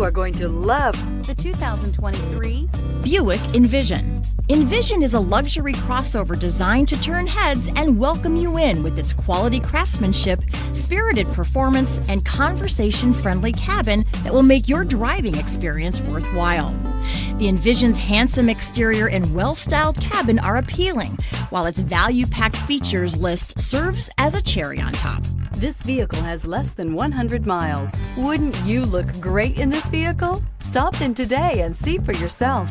You are going to love the 2023 Buick Envision. Envision is a luxury crossover designed to turn heads and welcome you in with its quality craftsmanship, spirited performance, and conversation-friendly cabin that will make your driving experience worthwhile. The Envision's handsome exterior and well-styled cabin are appealing, while its value-packed features list serves as a cherry on top. This vehicle has less than 100 miles. Wouldn't you look great in this vehicle? Stop in today and see for yourself.